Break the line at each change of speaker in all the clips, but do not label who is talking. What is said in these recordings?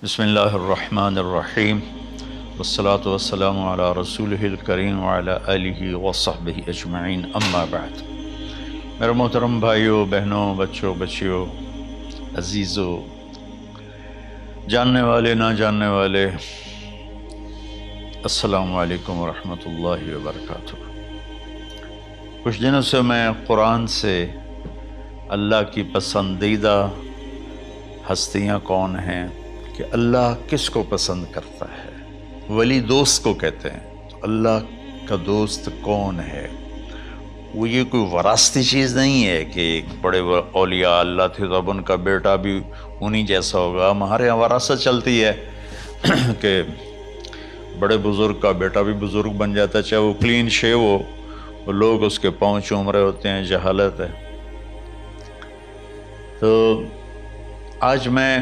بسم اللہ الرحمن الرحیم والصلاة والسلام علی رسولہ الکریم وعلی آلہ وصحبہ اجمعین، اما بعد۔ میرے محترم بھائیوں، بہنوں، بچوں، بچیوں، عزیزوں، جاننے والے، نہ جاننے والے، السلام علیکم ورحمۃ اللہ وبرکاتہ۔ کچھ دنوں سے میں قرآن سے اللہ کی پسندیدہ ہستیاں کون ہیں، کہ اللہ کس کو پسند کرتا ہے، ولی دوست کو کہتے ہیں۔ تو اللہ کا دوست کون ہے؟ وہ یہ کوئی وراثتی چیز نہیں ہے کہ ایک بڑے اولیاء اللہ تھے تو اب ان کا بیٹا بھی انہی جیسا ہوگا۔ ہمارے یہاں وراثت چلتی ہے کہ بڑے بزرگ کا بیٹا بھی بزرگ بن جاتا ہے، چاہے وہ کلین شیو ہو، وہ لوگ اس کے پاؤں چوم رہے ہوتے ہیں، جہالت ہے۔ تو آج میں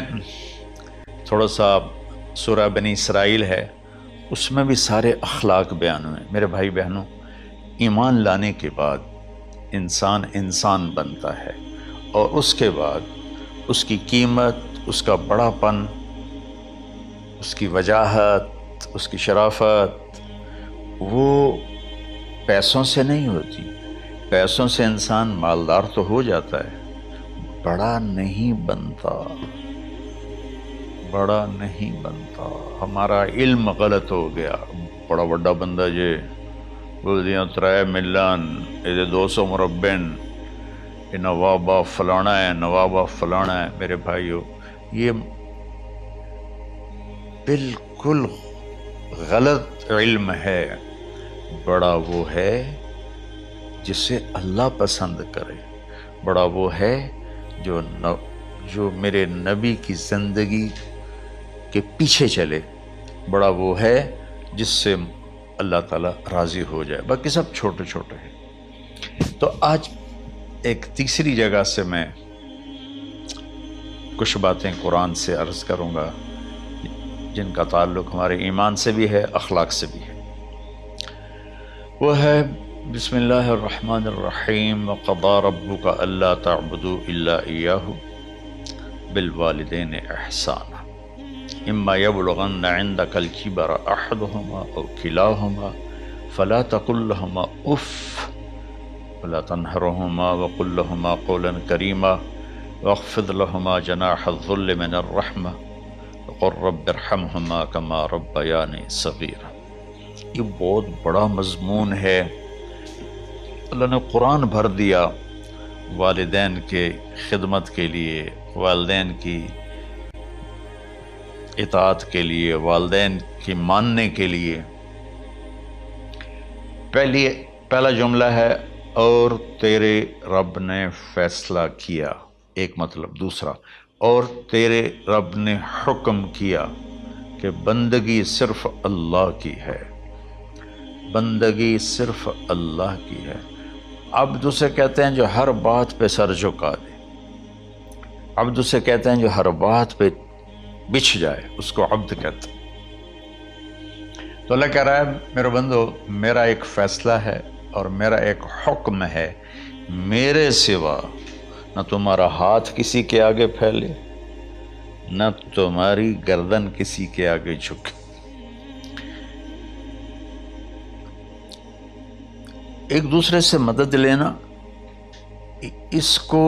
تھوڑا سا سورہ بنی اسرائیل ہے، اس میں بھی سارے اخلاق بیان ہوئے۔ میرے بھائی بہنوں، ایمان لانے کے بعد انسان بنتا ہے، اور اس کے بعد اس کی قیمت، اس کا بڑا پن، اس کی وجاہت، اس کی شرافت وہ پیسوں سے نہیں ہوتی۔ پیسوں سے انسان مالدار تو ہو جاتا ہے، بڑا نہیں بنتا، بڑا نہیں بنتا۔ ہمارا علم غلط ہو گیا۔ بڑا بڑا بندہ جے بول دیا 3 ملین، یہ 200 مربع، یہ نوابہ فلانا ہے، نوابہ فلانا ہے۔ میرے بھائیو، یہ بالکل غلط علم ہے۔ بڑا وہ ہے جسے اللہ پسند کرے، بڑا وہ ہے جو میرے نبی کی زندگی کے پیچھے چلے، بڑا وہ ہے جس سے اللہ تعالیٰ راضی ہو جائے، باقی سب چھوٹے چھوٹے ہیں۔ تو آج ایک تیسری جگہ سے میں کچھ باتیں قرآن سے عرض کروں گا جن کا تعلق ہمارے ایمان سے بھی ہے، اخلاق سے بھی ہے۔ وہ ہے بسم اللہ الرحمن الرحیم، وَقَضَىٰ رَبُّكَ أَلَّا تَعْبُدُوا إِلَّا إِيَّاهُ بِالْوَالِدَيْنِ إِحْسَانًا إِمَّا يَبْلُغَنَّ عِندَكَ الْكِبَرَ أَحَدُهُمَا أَوْ كِلَاهُمَا فَلَا تَقُل لَّهُمَا أُفٍّ وَلَا تَنْهَرْهُمَا وَقُل لَّهُمَا قَوْلًا كَرِيمًا وَاخْفِضْ لَهُمَا جَنَاحَ الذُّلِّ مِنَ الرَّحْمَةِ وَقُل رَّبِّ ارْحَمْهُمَا كَمَا رَبَّيَانِي صَغِيرًا۔ یہ بہت بڑا مضمون ہے۔ اللہ نے قرآن بھر دیا والدین کے خدمت کے لیے، والدین کی اطاعت کے لیے، والدین کی ماننے کے لیے۔ پہلا جملہ ہے اور تیرے رب نے فیصلہ کیا، ایک مطلب۔ دوسرا، اور تیرے رب نے حکم کیا کہ بندگی صرف اللہ کی ہے، بندگی صرف اللہ کی ہے۔ عبد اسے کہتے ہیں جو ہر بات پہ سر جھکا دے، عبد اسے کہتے ہیں جو ہر بات پہ بچھ جائے، اس کو عبد کہتے ہیں۔ تو اللہ کہہ رہا ہے میرے بندو، میرا ایک فیصلہ ہے اور میرا ایک حکم ہے، میرے سوا نہ تمہارا ہاتھ کسی کے آگے پھیلے، نہ تمہاری گردن کسی کے آگے جھکے۔ ایک دوسرے سے مدد لینا، اس کو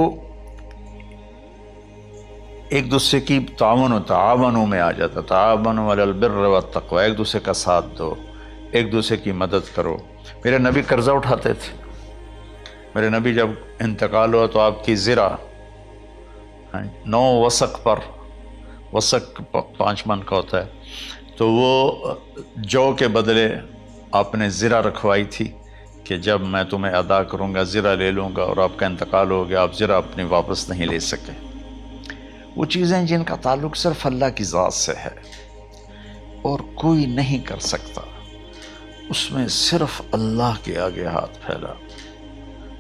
ایک دوسرے کی تعاونوں میں آ جاتا۔ تعاونوا علی البر والتقوی، ایک دوسرے کا ساتھ دو، ایک دوسرے کی مدد کرو۔ میرے نبی قرضہ اٹھاتے تھے۔ میرے نبی جب انتقال ہوا تو آپ کی زرہ 9 وسق پر، وسق 5 من کا ہوتا ہے، تو وہ جو کے بدلے آپ نے زرہ رکھوائی تھی کہ جب میں تمہیں ادا کروں گا زرہ لے لوں گا، اور آپ کا انتقال ہو گیا، آپ زرہ اپنی واپس نہیں لے سکے۔ وہ چیزیں جن کا تعلق صرف اللہ کی ذات سے ہے اور کوئی نہیں کر سکتا، اس میں صرف اللہ کے آگے ہاتھ پھیلا،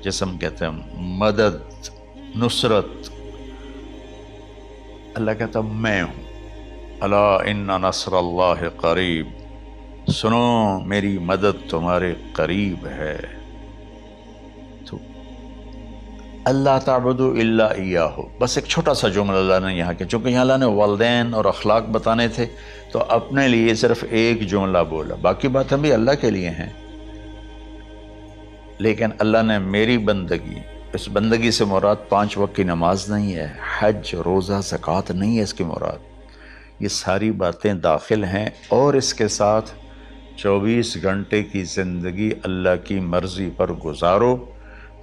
جیسے ہم کہتے ہیں مدد، نصرت۔ اللہ کہتا میں ہوں، الا ان نصر اللہ قریب، سنو میری مدد تمہارے قریب ہے۔ تو اللہ تعبدوا الا ایاہ، بس ایک چھوٹا سا جملہ اللہ نے یہاں کیا، چونکہ یہاں اللہ نے والدین اور اخلاق بتانے تھے تو اپنے لیے صرف ایک جملہ بولا، باقی باتیں بھی اللہ کے لیے ہیں، لیکن اللہ نے میری بندگی، اس بندگی سے مراد 5 وقت کی نماز نہیں ہے، حج، روزہ، زکوٰۃ نہیں ہے اس کی مراد، یہ ساری باتیں داخل ہیں، اور اس کے ساتھ 24 گھنٹے کی زندگی اللہ کی مرضی پر گزارو،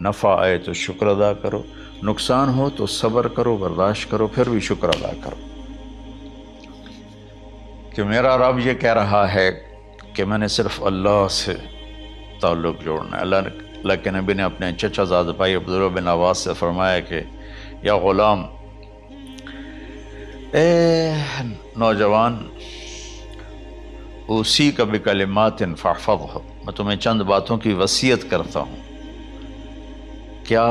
نفع آئے تو شکر ادا کرو، نقصان ہو تو صبر کرو، برداشت کرو، پھر بھی شکر ادا کرو، کہ میرا رب یہ کہہ رہا ہے کہ میں نے صرف اللہ سے تعلق جوڑنا ہے۔ اللہ کے نبی نے اپنے چچا زاد بھائی عبداللہ بن عباس سے فرمایا کہ یا غلام، اے نوجوان، اوصیک بکلمات فاحفظہ، میں تمہیں چند باتوں کی وصیت کرتا ہوں، کیا؟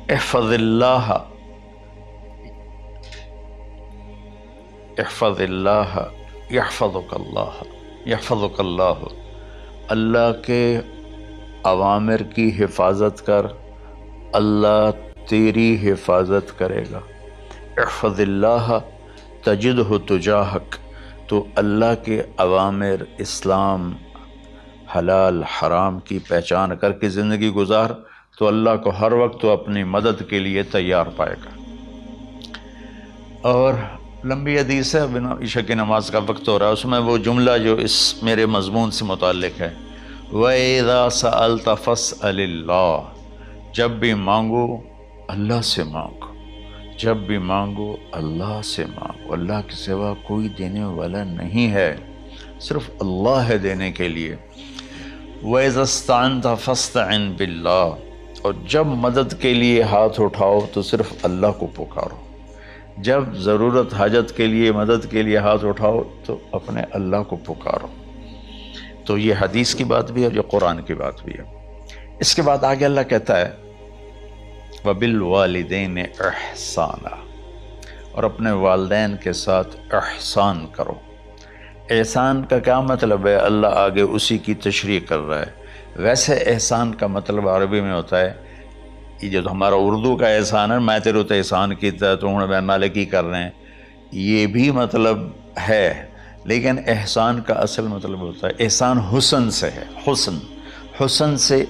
احفظ اللہ، احفظ اللہ یحفظک اللہ، یحفظک اللہ، اللہ کے اوامر کی حفاظت کر، اللہ تیری حفاظت کرے گا۔ احفظ اللہ تجدہ تجاہک، تو اللہ کے اوامر، اسلام، حلال حرام کی پہچان کر کے زندگی گزار تو اللہ کو ہر وقت تو اپنی مدد کے لیے تیار پائے گا۔ اور لمبی حدیث ہے، عشاء کی نماز کا وقت ہو رہا ہے، اس میں وہ جملہ جو اس میرے مضمون سے متعلق ہے، وَإِذَا سَأَلْتَ فَاسْأَلِ اللَّهِ، جب بھی مانگو اللہ سے مانگو، جب بھی مانگو اللہ سے مانگو، اللہ کے سوا کوئی دینے والا نہیں ہے، صرف اللہ ہے دینے کے لیے۔ وَإِذَا اسْتَعَنْتَ فَاسْتَعِنْ بِاللَّهِ، اور جب مدد کے لیے ہاتھ اٹھاؤ تو صرف اللہ کو پکارو، جب ضرورت حاجت کے لیے، مدد کے لیے ہاتھ اٹھاؤ تو اپنے اللہ کو پکارو۔ تو یہ حدیث کی بات بھی ہے اور یہ قرآن کی بات بھی ہے۔ اس کے بعد آگے اللہ کہتا ہے وَبِالْوَالِدَيْنِ إِحْسَانًا، اور اپنے والدین کے ساتھ احسان کرو۔ احسان کا کیا مطلب ہے؟ اللہ آگے اسی کی تشریح کر رہا ہے۔ ویسے احسان کا مطلب عربی میں ہوتا ہے، یہ جو ہمارا اردو کا احسان ہے، میں تیرے تو احسان کیتا ہے تو ہوں میں نالے کی کر رہے ہیں، یہ بھی مطلب ہے، لیکن احسان کا اصل مطلب ہوتا ہے، احسان حسن سے ہے، حسن سے